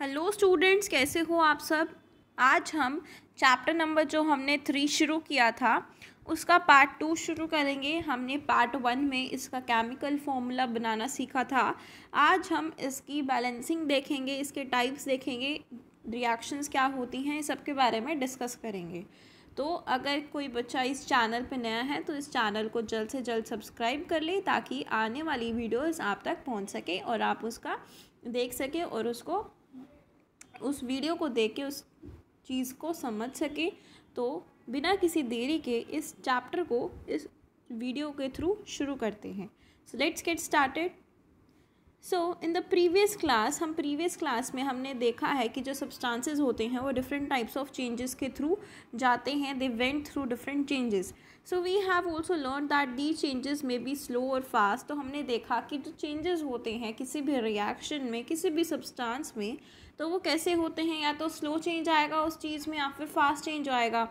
Hello students, कैसे हो आप सब। आज हम चैप्टर नंबर जो हमने 3 शुरू किया था उसका पार्ट 2 शुरू करेंगे। हमने पार्ट 1 में इसका केमिकल फॉर्मूला बनाना सीखा था। आज हम इसकी बैलेंसिंग देखेंगे, इसके टाइप्स देखेंगे, रिएक्शंस क्या होती हैं, इस सब के बारे में डिस्कस करेंगे। तो अगर कोई बच्चा इस चैनल पर नया है तो इस चैनल को जल्द से जल्द सब्सक्राइब कर ले ताकि आने वाली वीडियोस आप तक पहुंच सके और आप उसका देख सके और उस वीडियो को देख के उस चीज़ को समझ सके। तो बिना किसी देरी के इस चैप्टर को इस वीडियो के थ्रू शुरू करते हैं। So let's get started. So in the previous class में हमने देखा है कि जो सब्सटेंसेस होते हैं वो डिफरेंट टाइप्स ऑफ चेंजेस के थ्रू जाते हैं। They went through different changes. So we have also learn that the changes में बी स्लो और फास्ट। तो हमने देखा कि जो चेंजेस होते हैं किसी भी रिएक्शन में, किसी भी सब्सटेंस में, तो वो कैसे होते हैं। या तो स्लो चेंज आएगा उस चीज़ में या फिर फास्ट चेंज आएगा,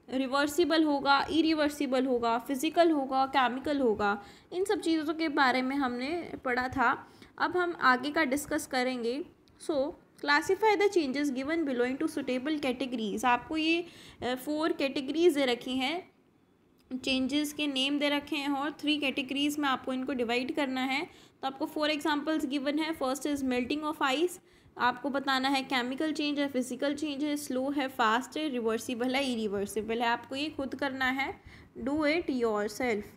रिवर्सिबल होगा, इरिवर्सिबल होगा, फिजिकल होगा, केमिकल होगा। इन सब चीज़ों के बारे में हमने पढ़ा था। अब हम आगे का डिस्कस करेंगे। So classify the changes given belowing to suitable categories. आपको ये 4 कैटेगरीज दे रखी हैं, चेंजेस के नेम दे रखे हैं और 3 कैटेगरीज में आपको इनको डिवाइड करना है। तो आपको 4 एग्जांपल्स गिवन है। First is melting of ice. आपको बताना है केमिकल चेंज है, फिजिकल चेंज है, स्लो है, फास्ट है, रिवर्सिबल है, इरिवर्सिबल है। आपको ये खुद करना है। Do it yourself.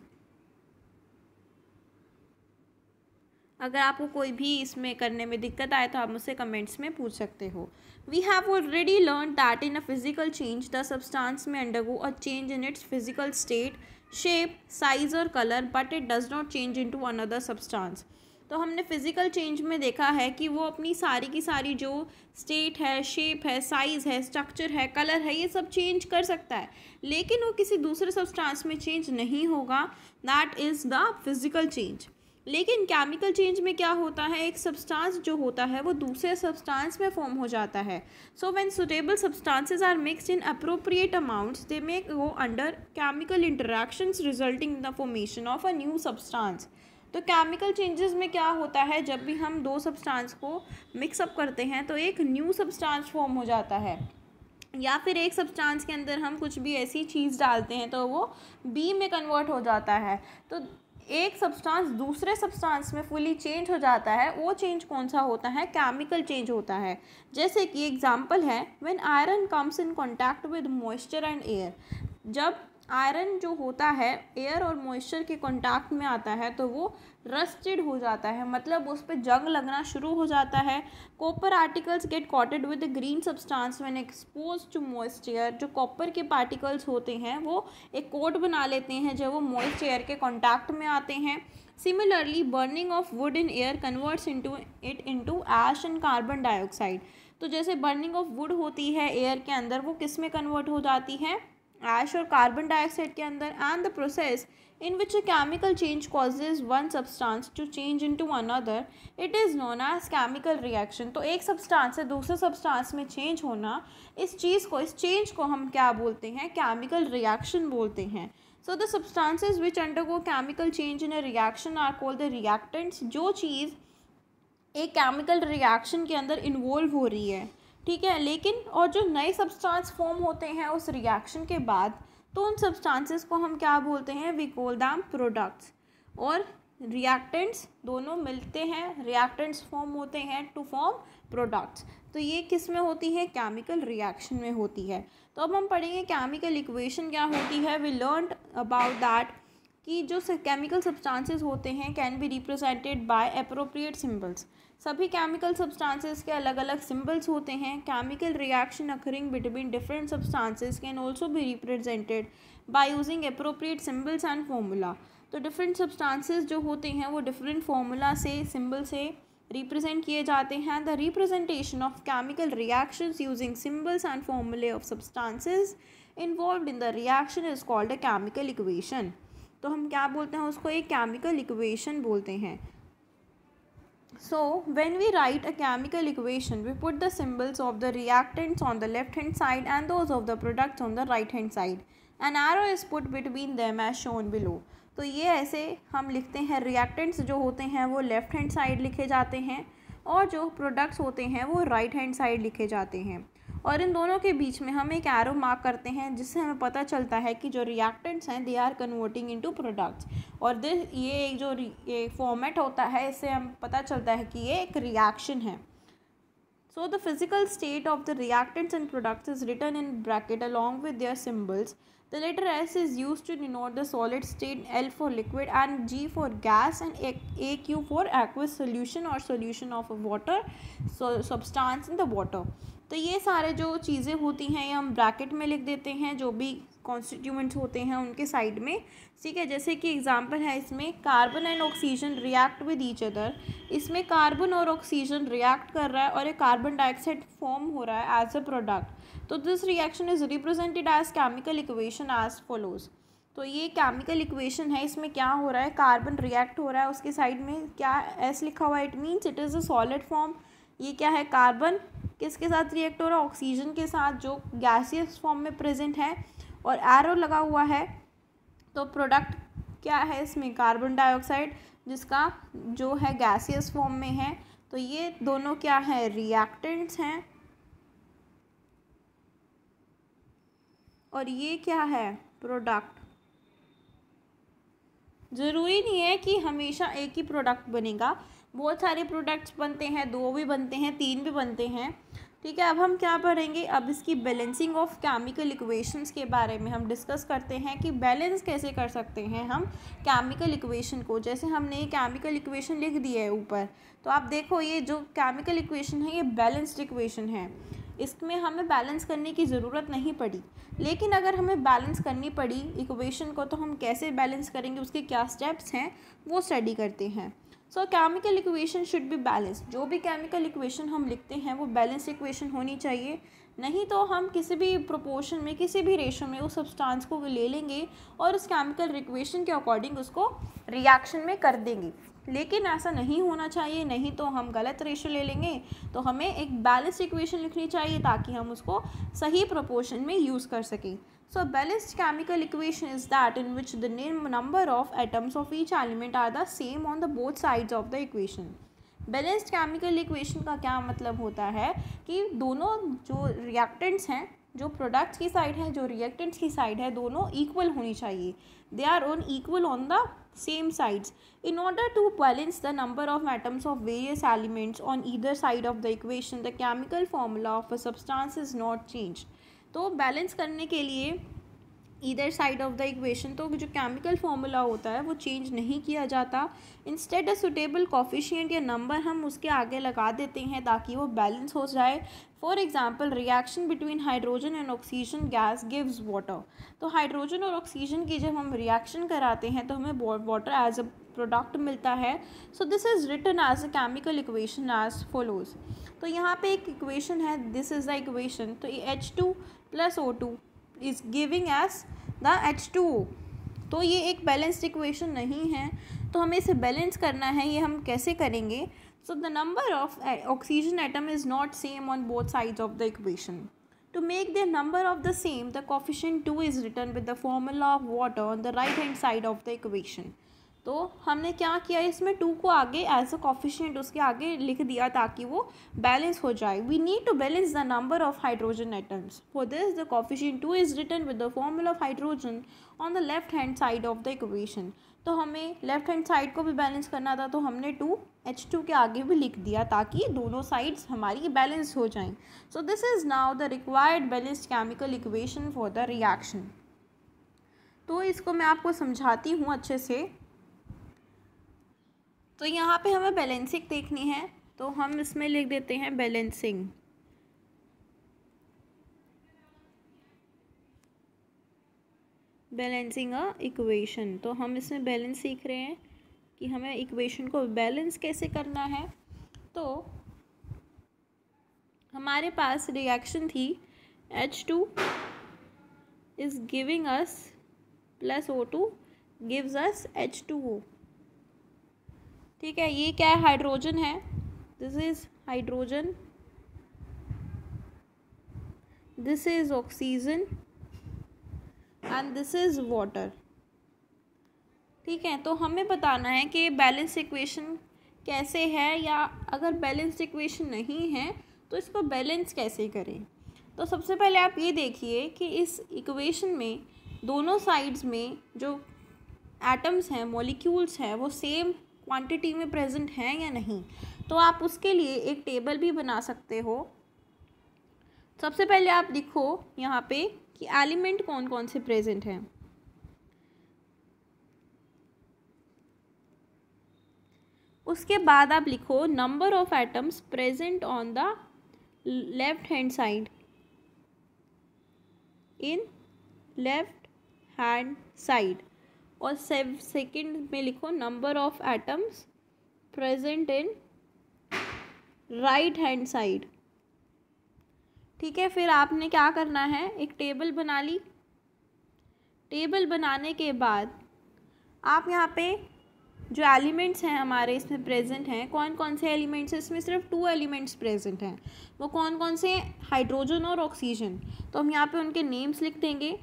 अगर आपको कोई भी इसमें करने में दिक्कत आए तो आप मुझसे कमेंट्स में पूछ सकते हो। We have already learn that in a physical change the substance में undergo a change in its physical state, shape, size और colour, but it does not change into another substance. तो हमने फिजिकल चेंज में देखा है कि वो अपनी सारी की सारी जो स्टेट है, शेप है, साइज़ है, स्ट्रक्चर है, कलर है, ये सब चेंज कर सकता है, लेकिन वो किसी दूसरे सब्सटेंस में चेंज नहीं होगा। That is the physical change. लेकिन केमिकल चेंज में क्या होता है, एक सब्सटेंस जो होता है वो दूसरे सब्सटेंस में फॉर्म हो जाता है। So when suitable substances are mixed in appropriate amounts they may go under chemical interactions resulting in the formation of a new substance. तो केमिकल चेंजेस में क्या होता है, जब भी हम 2 सब्सटेंस को मिक्सअप करते हैं तो एक न्यू सब्सटेंस फॉर्म हो जाता है। या फिर एक सब्सटेंस के अंदर हम कुछ भी ऐसी चीज़ डालते हैं तो वो बी में कन्वर्ट हो जाता है। तो एक सब्सटेंस दूसरे सब्सटेंस में फुली चेंज हो जाता है। वो चेंज कौन सा होता है, केमिकल चेंज होता है। जैसे कि एग्जांपल है, when iron comes in contact with moisture and air. जब आयरन जो होता है एयर और मॉइस्चर के कांटेक्ट में आता है तो वो रस्टेड हो जाता है, मतलब उस पर जंग लगना शुरू हो जाता है। Copper articles get coated with green substance when exposed to moisture. जो कॉपर के पार्टिकल्स होते हैं वो एक कोट बना लेते हैं जब वो मॉइस्ट एयर के कांटेक्ट में आते हैं। Similarly burning of wood in air converts into ash and carbon dioxide. तो जैसे बर्निंग ऑफ वुड होती है एयर के अंदर, वो किस में कन्वर्ट हो जाती है, ऐश और कार्बन डाइऑक्साइड के अंदर। And the process in which a chemical change causes one substance to change into another, it is known as chemical reaction। तो एक सब्सटेंस से दूसरे सब्सटेंस में चेंज होना, इस चेंज को हम क्या बोलते हैं, केमिकल रिएक्शन बोलते हैं। So the substances which undergo chemical change in a reaction are called the reactants. जो चीज़ एक केमिकल रिएक्शन के अंदर इन्वॉल्व हो रही है, ठीक है, लेकिन और जो नए सब्सटेंस फॉर्म होते हैं उस रिएक्शन के बाद, तो उन सब्सटेंसेस को हम क्या बोलते हैं, वी कॉल देम प्रोडक्ट्स। और रिएक्टेंट्स दोनों मिलते हैं, रिएक्टेंट्स फॉर्म होते हैं टू फॉर्म प्रोडक्ट्स। तो ये किस में होती है, केमिकल रिएक्शन में होती है। तो अब हम पढ़ेंगे केमिकल इक्वेशन क्या होती है। वी लर्नड अबाउट दैट कि जो केमिकल सब्सटेंसेस होते हैं can be represented by appropriate symbols. सभी केमिकल सब्सटेंसेस के अलग अलग सिंबल्स होते हैं। Chemical reaction occurring between different substances can also be represented by using appropriate symbols and formula. तो डिफरेंट सब्सटेंसेस जो होते हैं वो डिफरेंट फॉर्मूला से, सिंबल से रिप्रेजेंट किए जाते हैं। The representation of chemical reactions using symbols and formulae of substances involved in the reaction is called a chemical equation. तो हम क्या बोलते हैं उसको, एक केमिकल इक्वेशन बोलते हैं। So when we write a chemical equation, we put the symbols of the reactants on the left hand side and those of the products on the right hand side. An arrow is put between them as shown below. तो ये ऐसे हम लिखते हैं, reactants जो होते हैं वो लेफ्ट हैंड साइड लिखे जाते हैं और जो प्रोडक्ट्स होते हैं वो राइट हैंड साइड लिखे जाते हैं। और इन दोनों के बीच में हम एक एरो मार्क करते हैं जिससे हमें पता चलता है कि जो रिएक्टेंट्स हैं they are converting into products. और ये जो ये फॉर्मेट होता है इससे हम पता चलता है कि ये एक रिएक्शन है। So the physical state of the reactants and products is written in bracket along with their symbols. The letter S is used to denote the solid state, L for liquid and G for gas and AQ for aqueous solution or solution of a water substance in the water. तो ये सारे जो चीज़ें होती हैं ये हम bracket में लिख देते हैं, जो भी कॉन्स्टिट्यूएंट्स होते हैं उनके साइड में, ठीक है। जैसे कि एग्जांपल है इसमें carbon and oxygen react with each other. इसमें कार्बन और ऑक्सीजन रिएक्ट कर रहा है और एक कार्बन डाइऑक्साइड फॉर्म हो रहा है एज अ प्रोडक्ट। तो this reaction is represented as chemical equation as follows. तो ये केमिकल इक्वेशन है, इसमें क्या हो रहा है, कार्बन रिएक्ट हो रहा है, उसके साइड में क्या एस लिखा हुआ है, it means it is a solid form. ये क्या है, कार्बन किसके साथ रिएक्ट हो रहा है, ऑक्सीजन के साथ जो गैसियस फॉर्म में प्रेजेंट है, और एरो लगा हुआ है। तो प्रोडक्ट क्या है इसमें, कार्बन डाइऑक्साइड जिसका जो है गैसियस फॉर्म में है। तो ये दोनों क्या है, रिएक्टेंट्स हैं। और ये क्या है, प्रोडक्ट। ज़रूरी नहीं है कि हमेशा एक ही प्रोडक्ट बनेगा, बहुत सारे प्रोडक्ट्स बनते हैं, 2 भी बनते हैं, 3 भी बनते हैं, ठीक है। अब हम क्या पढ़ेंगे, अब इसकी बैलेंसिंग ऑफ केमिकल इक्वेशंस के बारे में हम डिस्कस करते हैं कि बैलेंस कैसे कर सकते हैं हम केमिकल इक्वेशन को। जैसे हमने ये केमिकल इक्वेशन लिख दी है ऊपर, तो आप देखो ये जो केमिकल इक्वेशन है ये बैलेंस्ड इक्वेशन है, इसमें हमें बैलेंस करने की ज़रूरत नहीं पड़ी। लेकिन अगर हमें बैलेंस करनी पड़ी इक्वेशन को, तो हम कैसे बैलेंस करेंगे, उसके क्या स्टेप्स हैं वो स्टडी करते हैं। सो chemical equation should be balanced. जो भी केमिकल इक्वेशन हम लिखते हैं वो बैलेंस इक्वेशन होनी चाहिए, नहीं तो हम किसी भी प्रोपोर्शन में, किसी भी रेशो में उस सब्सटेंस को ले लेंगे और उस केमिकल इक्वेशन के अकॉर्डिंग उसको रिएक्शन में कर देंगे। लेकिन ऐसा नहीं होना चाहिए, नहीं तो हम गलत रेशो ले लेंगे। तो हमें एक बैलेंस्ड इक्वेशन लिखनी चाहिए ताकि हम उसको सही प्रोपोर्शन में यूज़ कर सकें। So a balanced chemical equation is that in which the number of atoms of each element are the same on the both sides of the equation. Balanced chemical equation का क्या मतलब होता है कि दोनों जो रिएक्टेंट्स हैं, जो प्रोडक्ट्स की साइड है, जो रिएक्टेंट्स की साइड है, दोनों इक्वल होनी चाहिए। They are on equal on the same sides. In order to balance the number of atoms of various elements on either side of the equation, the chemical formula of a substance is not changed. तो balance करने के लिए either side of the equation, तो जो chemical formula होता है वो change नहीं किया जाता। इंस्टेड अ सुटेबल कोफिशिएंट या नंबर हम उसके आगे लगा देते हैं ताकि वो बैलेंस हो जाए। For example, reaction between hydrogen and oxygen gas gives water. तो हाइड्रोजन और ऑक्सीजन की जब हम रिएक्शन कराते हैं तो हमें वाटर एज अ प्रोडक्ट मिलता है। So this is written as a chemical equation as follows. तो यहाँ पे एक इक्वेशन है, दिस इज़ द इक्वेशन। तो ये H2 + O2 is giving as the H2O। तो ये एक बैलेंस्ड इक्वेशन नहीं है, तो हमें इसे बैलेंस करना है। ये हम कैसे करेंगे? So the number of oxygen atom is not same on both sides of the equation. To make their number of the same, the coefficient 2 is written with the formula of water on the right hand side of the equation. तो हमने क्या किया, इसमें 2 को आगे as a coefficient उसके आगे लिख दिया ताकि वो बैलेंस हो जाए। We need to balance the number of hydrogen atoms. For this the coefficient 2 is written with the formula of hydrogen on the left hand side of the equation. तो हमें लेफ्ट हैंड साइड को भी balance करना था, तो हमने 2H2 के आगे भी लिख दिया ताकि दोनों साइड्स हमारी बैलेंस हो जाएं। सो this is now the required balanced chemical equation for the reaction. तो इसको मैं आपको समझाती हूँ अच्छे से। तो यहाँ पे हमें बैलेंसिंग देखनी है, तो हम इसमें लिख देते हैं बैलेंसिंग। बैलेंसिंग अ इक्वेशन। तो हम इसमें बैलेंस सीख रहे हैं कि हमें इक्वेशन को बैलेंस कैसे करना है। तो हमारे पास रिएक्शन थी H2 is giving us plus O2 gives us H2O। ठीक है, ये क्या है, हाइड्रोजन है, this is hydrogen, this is oxygen and this is water. ठीक है, तो हमें बताना है कि बैलेंस इक्वेशन कैसे है, या अगर बैलेंस्ड इक्वेशन नहीं है तो इसको बैलेंस कैसे करें। तो सबसे पहले आप ये देखिए कि इस इक्वेशन में दोनों साइड्स में जो एटम्स हैं, मॉलिक्यूल्स हैं, वो सेम क्वांटिटी में प्रेजेंट हैं या नहीं। तो आप उसके लिए एक टेबल भी बना सकते हो। सबसे पहले आप लिखो यहाँ पे कि एलिमेंट कौन कौन से प्रेजेंट हैं। उसके बाद आप लिखो number of atoms present on the left hand side, in left hand side. और सेकंड में लिखो number of atoms present in right hand side. ठीक है, फिर आपने क्या करना है, एक टेबल बना ली। टेबल बनाने के बाद आप यहाँ पे जो एलिमेंट्स हैं हमारे इसमें प्रेजेंट हैं, कौन कौन से एलिमेंट्स हैं, इसमें सिर्फ 2 एलिमेंट्स प्रेजेंट हैं। वो कौन कौन से, हाइड्रोजन और ऑक्सीजन। तो हम यहाँ पे उनके नेम्स लिख देंगे।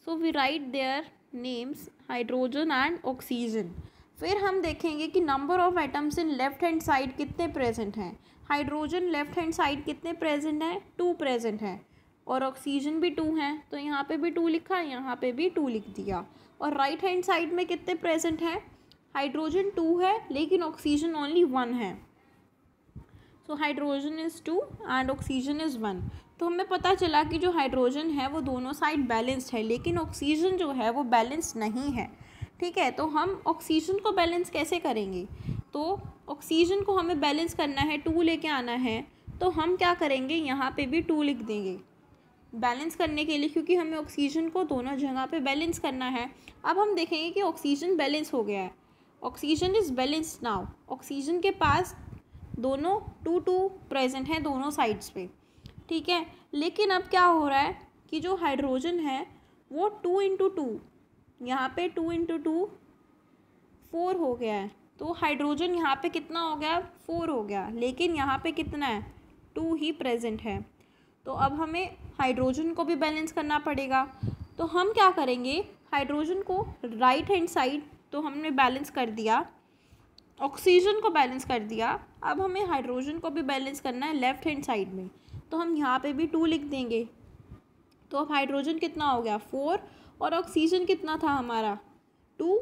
So we write their names, hydrogen and oxygen. फिर हम देखेंगे कि number of atoms in left hand side कितने प्रेजेंट हैं। हाइड्रोजन लेफ्ट हैंड साइड कितने प्रेजेंट हैं, 2 प्रेजेंट हैं, और ऑक्सीजन भी 2 हैं, तो यहाँ पे भी 2 लिखा, यहाँ पे भी 2 लिख दिया। और राइट हैंड साइड में कितने प्रेजेंट हैं, हाइड्रोजन 2 है लेकिन ऑक्सीजन ओनली 1 है। So hydrogen is 2 and oxygen is 1। तो हमें पता चला कि जो हाइड्रोजन है वो दोनों साइड बैलेंस्ड है, लेकिन ऑक्सीजन जो है वो बैलेंस्ड नहीं है। ठीक है, तो हम ऑक्सीजन को बैलेंस कैसे करेंगे। तो ऑक्सीजन को हमें बैलेंस करना है, 2 लेके आना है। तो हम क्या करेंगे, यहाँ पे भी 2 लिख देंगे बैलेंस करने के लिए, क्योंकि हमें ऑक्सीजन को दोनों जगह पे बैलेंस करना है। अब हम देखेंगे कि ऑक्सीजन बैलेंस हो गया है, oxygen is balanced now. Oxygen के पास दोनों 2 प्रेजेंट हैं दोनों साइड्स पे। ठीक है, लेकिन अब क्या हो रहा है कि जो हाइड्रोजन है वो 2 × 2, यहाँ पे 2 × 2 4 हो गया है। तो हाइड्रोजन यहाँ पे कितना हो गया, 4 हो गया, लेकिन यहाँ पे कितना है, 2 ही प्रेजेंट है। तो अब हमें हाइड्रोजन को भी बैलेंस करना पड़ेगा। तो हम क्या करेंगे, हाइड्रोजन को राइट हैंड साइड तो हमने बैलेंस कर दिया, ऑक्सीजन को बैलेंस कर दिया। अब हमें हाइड्रोजन को भी बैलेंस करना है लेफ्ट हैंड साइड में। तो हम यहाँ पे भी 2 लिख देंगे। तो अब हाइड्रोजन कितना हो गया, 4, और ऑक्सीजन कितना था हमारा, 2,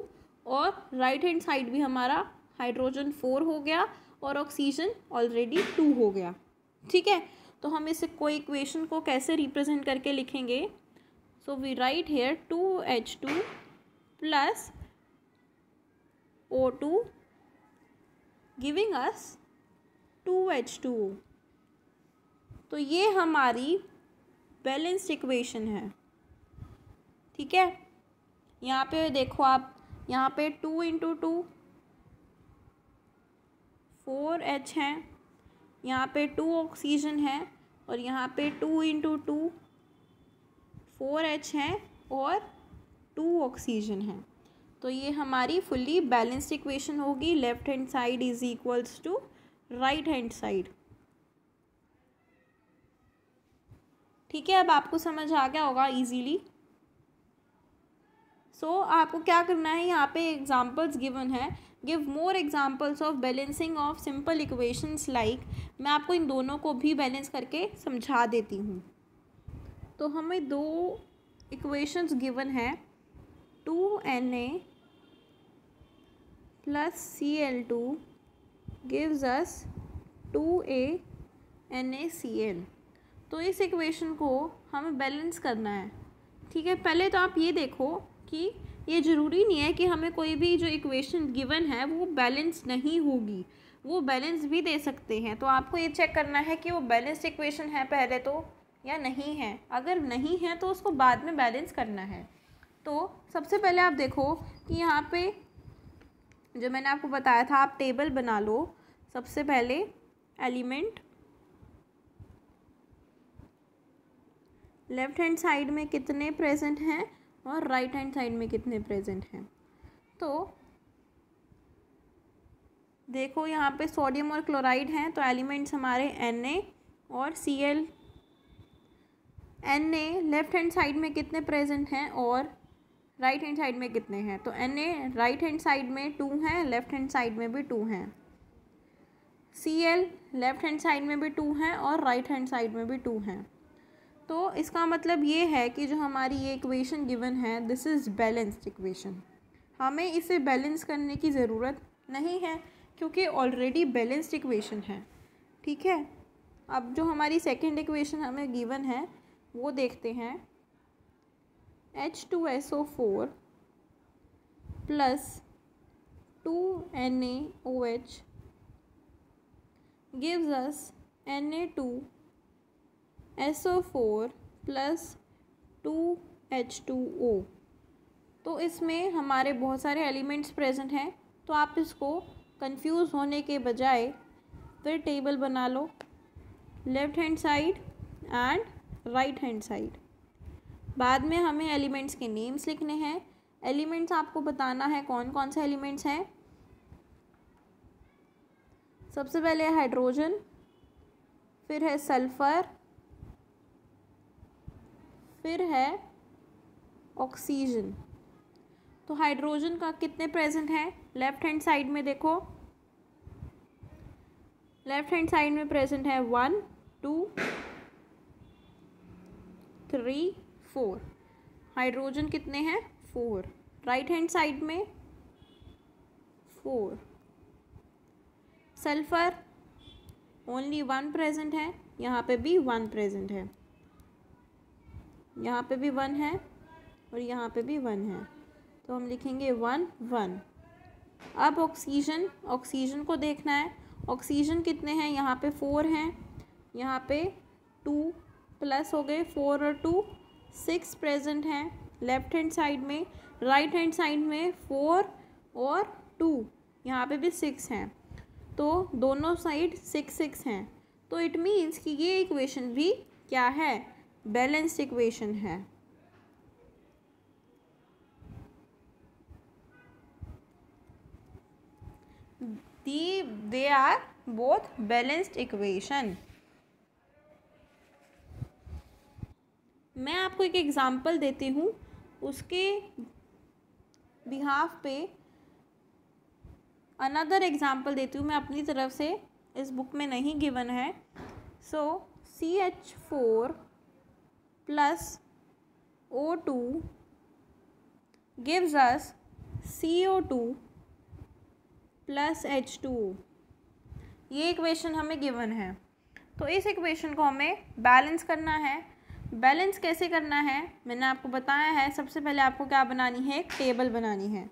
और राइट हैंड साइड भी हमारा हाइड्रोजन 4 हो गया और ऑक्सीजन ऑलरेडी 2 हो गया। ठीक है, तो हम इसे कोई इक्वेशन को कैसे रिप्रेजेंट करके लिखेंगे। So we write here 2H2 plus O2 giving us 2H2O। तो ये हमारी बैलेंस्ड इक्वेशन है। ठीक है, यहाँ पे देखो आप, यहाँ पे 2 × 2 4H हैं, यहाँ पे 2 ऑक्सीजन है, और यहाँ पे 2 × 2 4H हैं और 2 ऑक्सीजन है। तो ये हमारी फुल्ली बैलेंस्ड इक्वेशन होगी। Left hand side is equals to right hand side. ठीक है, अब आपको समझ आ गया होगा इजीली। सो आपको क्या करना है, यहाँ पे एग्जाम्पल्स गिवन है, give more examples of balancing of simple equations like. मैं आपको इन दोनों को भी बैलेंस करके समझा देती हूँ। तो हमें 2 इक्वेशंस गिवन है, 2Na + Cl2 gives us 2A NaCl। तो इस इक्वेशन को हमें बैलेंस करना है। ठीक है, पहले तो आप ये देखो कि ये ज़रूरी नहीं है कि हमें कोई भी जो इक्वेशन गिवन है वो बैलेंस नहीं होगी, वो बैलेंस भी दे सकते हैं। तो आपको ये चेक करना है कि वो बैलेंस्ड इक्वेशन है पहले तो या नहीं है। अगर नहीं है तो उसको बाद में बैलेंस करना है। तो सबसे पहले आप देखो कि यहाँ पे जो मैंने आपको बताया था, आप टेबल बना लो। सबसे पहले एलिमेंट लेफ्ट हैंड साइड में कितने प्रेजेंट हैं और राइट हैंड साइड में कितने प्रेजेंट हैं। तो देखो यहाँ पे सोडियम और क्लोराइड हैं, तो एलिमेंट्स हमारे Na और Cl। Na left hand side में कितने प्रेजेंट हैं और राइट हैंड साइड में कितने हैं, तो Na राइट हैंड साइड में 2 हैं, लेफ्ट हैंड साइड में भी 2 हैं। Cl लेफ्ट हैंड साइड में भी 2 हैं और राइट हैंड साइड में भी 2 हैं। तो इसका मतलब ये है कि जो हमारी ये इक्वेशन गिवन है, दिस इज़ बैलेंस्ड इक्वेशन। हमें इसे बैलेंस करने की ज़रूरत नहीं है क्योंकि ऑलरेडी बैलेंस्ड इक्वेशन है। ठीक है, अब जो हमारी सेकंड इक्वेशन हमें गिवन है वो देखते हैं। H2SO4 plus 2NaOH gives us Na2SO4 plus 2H2O। तो इसमें हमारे बहुत सारे एलिमेंट्स प्रेजेंट हैं, तो आप इसको कंफ्यूज होने के बजाय फिर टेबल बना लो, left hand side and right hand side. बाद में हमें एलिमेंट्स के नेम्स लिखने हैं। एलिमेंट्स आपको बताना है कौन कौन से एलिमेंट्स हैं। सबसे पहले है हाइड्रोजन, फिर है सल्फर, फिर है ऑक्सीजन। तो हाइड्रोजन का कितने प्रेजेंट हैं, लेफ्ट हैंड साइड में देखो, लेफ्ट हैंड साइड में प्रेजेंट है 1 2 3 4। हाइड्रोजन कितने हैं, 4। राइट हैंड साइड में 4। सल्फर ओनली 1 प्रेजेंट है, यहाँ पे भी 1 प्रेजेंट है, यहाँ पे भी 1 है और यहाँ पे भी 1 है, तो हम लिखेंगे 1 1। अब ऑक्सीजन, ऑक्सीजन को देखना है। ऑक्सीजन कितने हैं, यहाँ पे 4 हैं, यहाँ पे 2 प्लस हो गए 4 और 2 6 प्रेजेंट हैं लेफ्ट हैंड साइड में। राइट हैंड साइड में 4 और 2, यहाँ पे भी 6 हैं, तो दोनों साइड 6 6 हैं। तो इट मीन्स कि ये इक्वेशन भी क्या है, बैलेंस्ड इक्वेशन है। They are both balanced equation। मैं आपको एक एग्जांपल देती हूँ, उसके बिहाफ पे अनदर एग्जांपल देती हूँ मैं अपनी तरफ से, इस बुक में नहीं गिवन है। सो CH4 plus O2 gives us CO2 plus H2O। ये इक्वेशन हमें गिवन है, तो इस इक्वेशन को हमें बैलेंस करना है। बैलेंस कैसे करना है मैंने आपको बताया है। सबसे पहले आपको क्या बनानी है, एक टेबल बनानी है।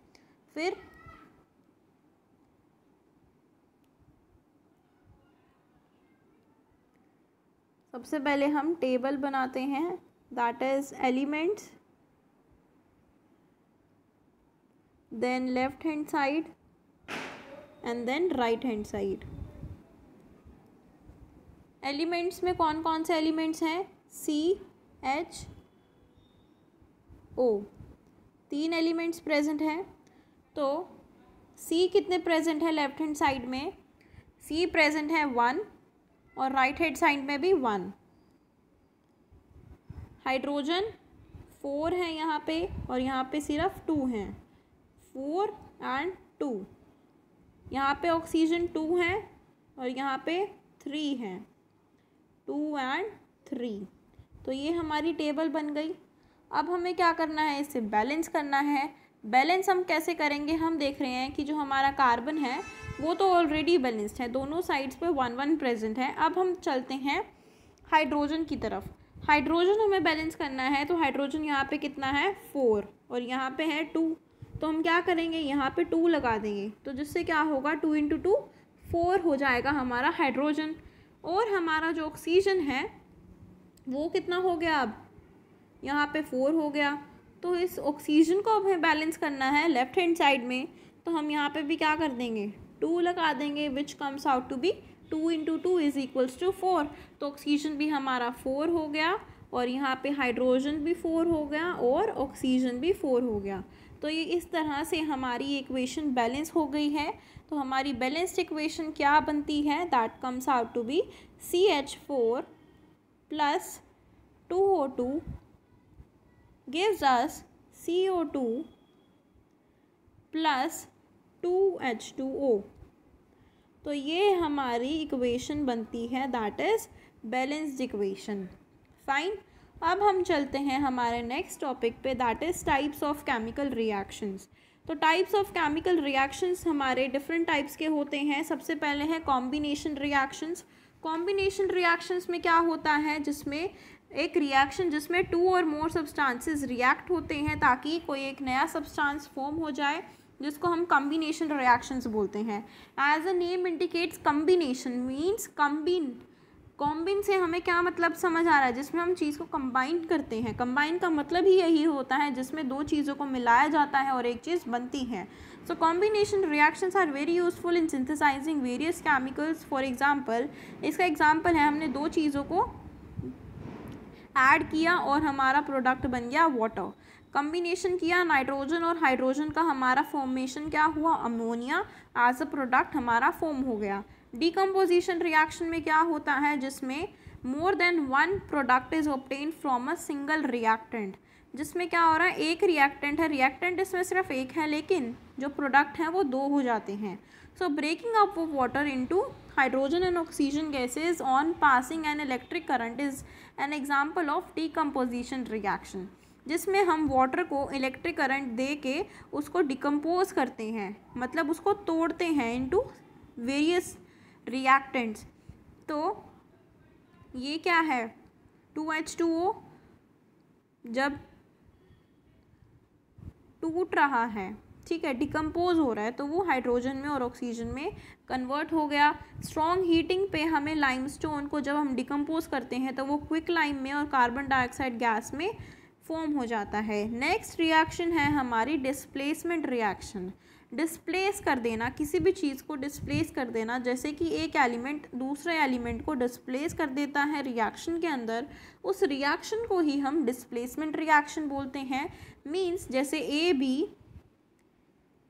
फिर सबसे पहले हम टेबल बनाते हैं, that is elements, then left hand side and then right hand side. Elements में कौन कौन से एलिमेंट्स हैं, CHO, 3 एलिमेंट्स प्रेजेंट हैं। तो C कितने प्रेजेंट है लेफ्ट हैंड साइड में, C प्रेजेंट है 1 और राइट हैंड साइड में भी 1। हाइड्रोजन 4 है यहाँ पे और यहाँ पे सिर्फ 2 हैं, 4 एंड 2। यहाँ पे ऑक्सीजन 2 है और यहाँ पे 3 हैं, 2 एंड 3। तो ये हमारी टेबल बन गई। अब हमें क्या करना है, इसे बैलेंस करना है। बैलेंस हम कैसे करेंगे, हम देख रहे हैं कि जो हमारा कार्बन है वो तो ऑलरेडी बैलेंस्ड है, दोनों साइड्स पे 1 1 प्रेजेंट है। अब हम चलते हैं हाइड्रोजन की तरफ। हाइड्रोजन हमें बैलेंस करना है, तो हाइड्रोजन यहाँ पे कितना है, 4 और यहाँ पे है 2। तो हम क्या करेंगे, यहाँ पे 2 लगा देंगे, तो जिससे क्या होगा, 2 × 2 4 हो जाएगा हमारा हाइड्रोजन। और हमारा जो ऑक्सीजन है वो कितना हो गया, अब यहाँ पे 4 हो गया। तो इस ऑक्सीजन को हमें बैलेंस करना है लेफ्ट हैंड साइड में, तो हम यहाँ पे भी क्या कर देंगे, 2 लगा देंगे, which comes out to be 2 × 2 = 4। तो ऑक्सीजन भी हमारा 4 हो गया और यहाँ पे हाइड्रोजन भी 4 हो गया और ऑक्सीजन भी 4 हो गया। तो ये इस तरह से हमारी इक्वेशन बैलेंस हो गई है। तो हमारी बैलेंस्ड इक्वेशन क्या बनती है, that comes out to be CH4 plus 2O2 gives us CO2 plus 2H2O। तो ये हमारी इक्वेशन बनती है, that is balanced equation. Fine. अब हम चलते हैं हमारे नेक्स्ट टॉपिक पे, that is types of chemical reactions. तो टाइप्स ऑफ केमिकल रिएक्शंस हमारे डिफरेंट टाइप्स के होते हैं। सबसे पहले है कॉम्बिनेशन रिएक्शंस। कॉम्बिनेशन रिएक्शंस में क्या होता है, जिसमें एक रिएक्शन जिसमें 2 और मोर सब्सटेंसेस रिएक्ट होते हैं ताकि कोई एक नया सब्सटेंस फॉर्म हो जाए, जिसको हम कॉम्बिनेशन रिएक्शंस बोलते हैं। As a name indicates, combination means combine से हमें क्या मतलब समझ आ रहा है, जिसमें हम चीज़ को कंबाइन करते हैं। कंबाइन का मतलब ही यही होता है जिसमें दो चीज़ों को मिलाया जाता है और एक चीज़ बनती है। So combination reactions are very useful in synthesising various chemicals. For example, इसका एग्जांपल है, हमने दो चीज़ों को ऐड किया और हमारा प्रोडक्ट बन गया वाटर। कॉम्बिनेशन किया नाइट्रोजन और हाइड्रोजन का, हमारा फॉर्मेशन क्या हुआ, अमोनिया। एज अ प्रोडक्ट हमारा फॉर्म हो गया। डिकम्पोजिशन रिएक्शन में क्या होता है, जिसमें more than one product is obtained from a single reactant. जिसमें क्या हो रहा है, एक रिएक्टेंट है, रिएक्टेंट इसमें सिर्फ एक है, लेकिन जो प्रोडक्ट हैं वो दो हो जाते हैं। So breaking up of water into hydrogen and oxygen gases on passing an electric current is an example of decomposition reaction, जिसमें हम वाटर को इलेक्ट्रिक करंट दे के उसको डिकम्पोज करते हैं, मतलब उसको तोड़ते हैं इनटू वेरियस रिएक्टेंट्स। तो ये क्या है, 2H2O जब टूट रहा है, ठीक है, डिकम्पोज हो रहा है, तो वो हाइड्रोजन में और ऑक्सीजन में कन्वर्ट हो गया। स्ट्रॉन्ग हीटिंग पे हमें लाइमस्टोन को जब हम डिकम्पोज करते हैं तो वो क्विक लाइम में और कार्बन डाइऑक्साइड गैस में फॉर्म हो जाता है। नेक्स्ट रिएक्शन है हमारी डिस्प्लेसमेंट रिएक्शन। डिस्प्लेस कर देना, किसी भी चीज़ को डिस्प्लेस कर देना, जैसे कि एक एलिमेंट दूसरे एलिमेंट को डिस्प्लेस कर देता है रिएक्शन के अंदर, उस रिएक्शन को ही हम डिस्प्लेसमेंट रिएक्शन बोलते हैं। मीन्स जैसे AB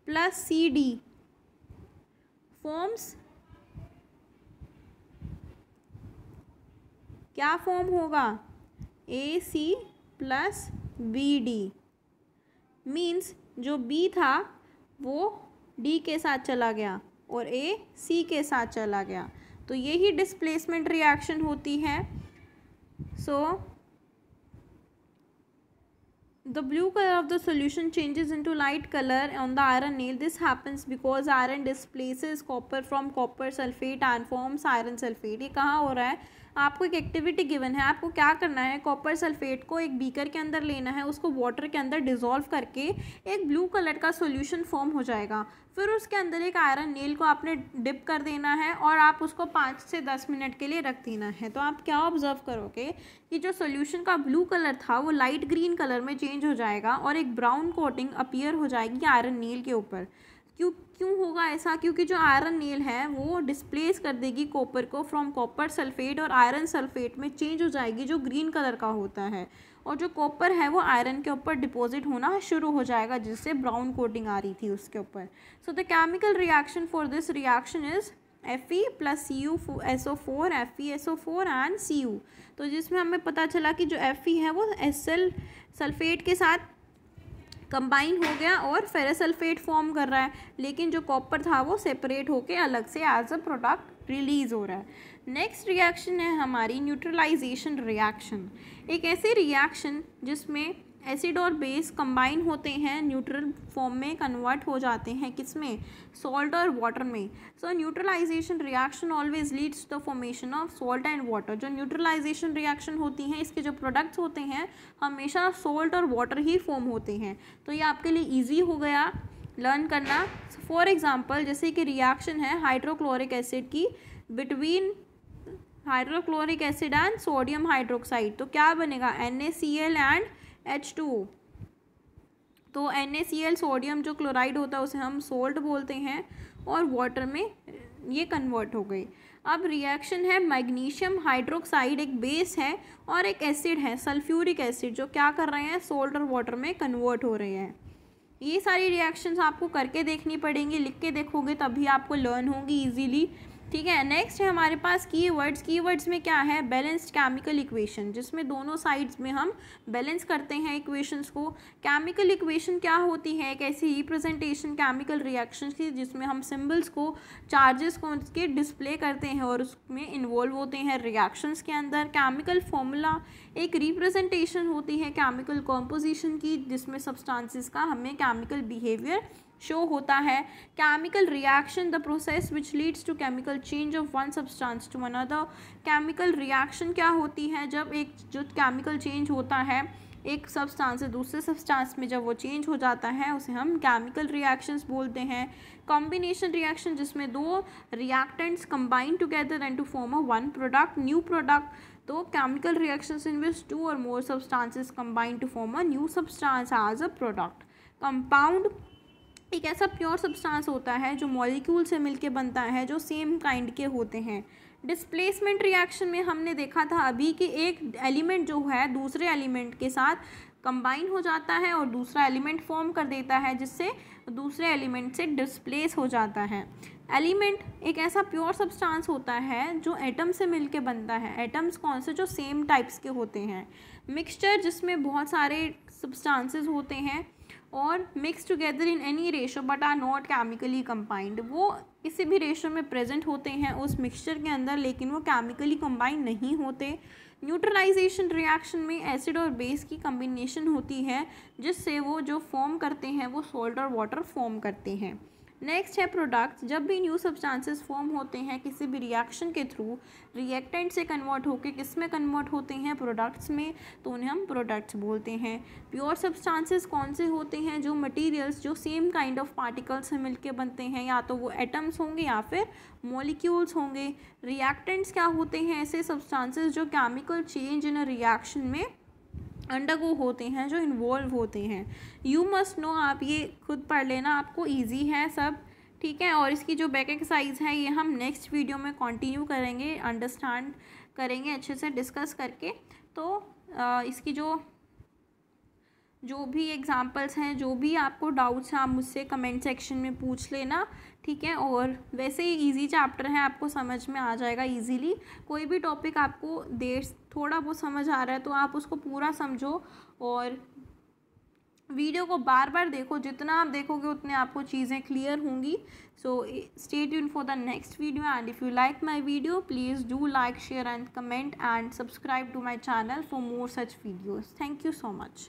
प्लस CD फॉर्म्स, क्या फॉर्म होगा, AC प्लस BD। मीन्स जो B था वो D के साथ चला गया और A C के साथ चला गया, तो यही डिस्प्लेसमेंट रिएक्शन होती है। सो the blue color of the solution changes into light color on the iron nail. This happens because iron displaces copper from copper sulfate and forms iron sulfate. ये कहाँ हो रहा है, आपको एक एक्टिविटी गिवन है, आपको क्या करना है, कॉपर सल्फेट को एक बीकर के अंदर लेना है, उसको वाटर के अंदर डिज़ोल्व करके एक ब्लू कलर का सॉल्यूशन फॉर्म हो जाएगा। फिर उसके अंदर एक आयरन नेल को आपने डिप कर देना है और आप उसको 5 से 10 मिनट के लिए रख देना है। तो आप क्या ऑब्जर्व करोगे कि जो सॉल्यूशन का ब्लू कलर था वो लाइट ग्रीन कलर में चेंज हो जाएगा और एक ब्राउन कोटिंग अपीयर हो जाएगी आयरन नेल के ऊपर। क्यों होगा ऐसा, क्योंकि जो आयरन नेल है वो डिस्प्लेस कर देगी कॉपर को फ्रॉम कॉपर सल्फेट और आयरन सल्फेट में चेंज हो जाएगी जो ग्रीन कलर का होता है, और जो कॉपर है वो आयरन के ऊपर डिपॉजिट होना शुरू हो जाएगा जिससे ब्राउन कोटिंग आ रही थी उसके ऊपर। So the chemical reaction for this reaction is Fe plus CuSO4 FeSO4 and Cu। तो जिसमें हमें पता चला कि जो Fe है वो Cl सल्फेट के साथ कंबाइन हो गया और फेरस सल्फेट फॉर्म कर रहा है, लेकिन जो कॉपर था वो सेपरेट होके अलग से एज अ प्रोडक्ट रिलीज हो रहा है। नेक्स्ट रिएक्शन है हमारी न्यूट्रलाइजेशन रिएक्शन। एक ऐसी रिएक्शन जिसमें एसिड और बेस कंबाइन होते हैं, न्यूट्रल फॉर्म में कन्वर्ट हो जाते हैं, किसमें, सॉल्ट और वाटर में। So neutralisation reaction always leads to the formation of salt and water. जो न्यूट्रलाइजेशन रिएक्शन होती हैं इसके जो प्रोडक्ट्स होते हैं हमेशा सॉल्ट और वाटर ही फॉर्म होते हैं। तो ये आपके लिए ईजी हो गया लर्न करना। फॉर एग्जाम्पल जैसे कि रिएक्शन है हाइड्रोक्लोरिक एसिड की between hydrochloric acid and sodium hydroxide, तो क्या बनेगा, NaCl एंड H2O। तो NaCl सोडियम जो क्लोराइड होता है उसे हम सोल्ट बोलते हैं और वाटर में ये कन्वर्ट हो गई। अब रिएक्शन है मैग्नीशियम हाइड्रोक्साइड, एक बेस है और एक एसिड है सल्फ्यूरिक एसिड, जो क्या कर रहे हैं, सोल्ट और वाटर में कन्वर्ट हो रहे हैं। ये सारी रिएक्शंस आपको करके देखनी पड़ेंगी, लिख के देखोगे तभी आपको लर्न होंगी ईजीली। ठीक है। नेक्स्ट है हमारे पास कीवर्ड्स। कीवर्ड्स में क्या है, बैलेंस्ड केमिकल इक्वेशन, जिसमें दोनों साइड्स में हम बैलेंस करते हैं इक्वेशंस को। केमिकल इक्वेशन क्या होती है, एक ऐसी रिप्रेजेंटेशन केमिकल रिएक्शन की जिसमें हम सिंबल्स को, चार्जेस को उसके डिस्प्ले करते हैं और उसमें इन्वॉल्व होते हैं रिएक्शंस के अंदर। केमिकल फॉर्मूला एक रिप्रेजेंटेशन होती है केमिकल कॉम्पोजिशन की, जिसमें सब्सटेंसेस का हमें केमिकल बिहेवियर शो होता है। Chemical reaction the process which leads to chemical change of one substance to another. Chemical reaction क्या होती है, जब एक जो केमिकल चेंज होता है एक सब्सटेंस से दूसरे सब्सटेंस में, जब वो चेंज हो जाता है उसे हम केमिकल रिएक्शंस बोलते हैं। कॉम्बिनेशन रिएक्शन, जिसमें दो reactants combine together and to form a one product, new product. तो chemical reactions in which two और more substances combine to form a new substance as a product. Compound एक ऐसा pure substance होता है जो molecule से मिलके बनता है, जो सेम काइंड के होते हैं। डिस्प्लेसमेंट रिएक्शन में हमने देखा था अभी कि एक एलिमेंट जो है दूसरे एलिमेंट के साथ कंबाइन हो जाता है और दूसरा एलिमेंट फॉर्म कर देता है, जिससे दूसरे एलिमेंट से डिस्प्लेस हो जाता है। एलिमेंट एक ऐसा प्योर सब्सटेंस होता है जो एटम से मिलके बनता है। एटम्स कौन से, जो सेम टाइप्स के होते हैं। मिक्सचर, जिसमें बहुत सारे सब्सटेंसेस होते हैं और mix together in any ratio but are not chemically combined. वो किसी भी रेशो में प्रेजेंट होते हैं उस मिक्सचर के अंदर, लेकिन वो केमिकली कंबाइंड नहीं होते। न्यूट्रलाइजेशन रिएक्शन में एसिड और बेस की कम्बिनेशन होती है, जिससे वो जो फॉर्म करते हैं वो सॉल्ट और वाटर फॉर्म करते हैं। नेक्स्ट है प्रोडक्ट्स। जब भी न्यू सब्सटेंसेस फॉर्म होते हैं किसी भी रिएक्शन के थ्रू, रिएक्टेंट से कन्वर्ट होकर किस में कन्वर्ट होते हैं, प्रोडक्ट्स में, तो उन्हें हम प्रोडक्ट्स बोलते हैं। प्योर सब्सटेंसेस कौन से होते हैं, जो मटेरियल्स जो सेम काइंड ऑफ पार्टिकल्स से मिलके बनते हैं, या तो वो एटम्स होंगे या फिर मॉलिक्यूल्स होंगे। रिएक्टेंट्स क्या होते हैं, ऐसे सब्सटेंसेस जो chemical change in a reaction में अंडरगो होते हैं, जो इन्वॉल्व होते हैं। यू मस्ट नो, आप ये खुद पढ़ लेना, आपको इजी है सब, ठीक है। और इसकी जो बैक एक्सरसाइज है ये हम नेक्स्ट वीडियो में कंटिन्यू करेंगे, अंडरस्टैंड करेंगे अच्छे से डिस्कस करके। तो इसकी जो भी एग्जांपल्स हैं, जो भी आपको डाउट्स हैं, आप मुझसे कमेंट सेक्शन में पूछ लेना, ठीक है। और वैसे ही इजी चैप्टर है, आपको समझ में आ जाएगा इजीली। कोई भी टॉपिक आपको थोड़ा बहुत समझ आ रहा है तो आप उसको पूरा समझो और वीडियो को बार बार देखो। जितना आप देखोगे उतने आपको चीज़ें क्लियर होंगी। So stay tuned for the next video, and if you like my video please do like, share and comment and subscribe to my channel for more such videos. Thank you so much.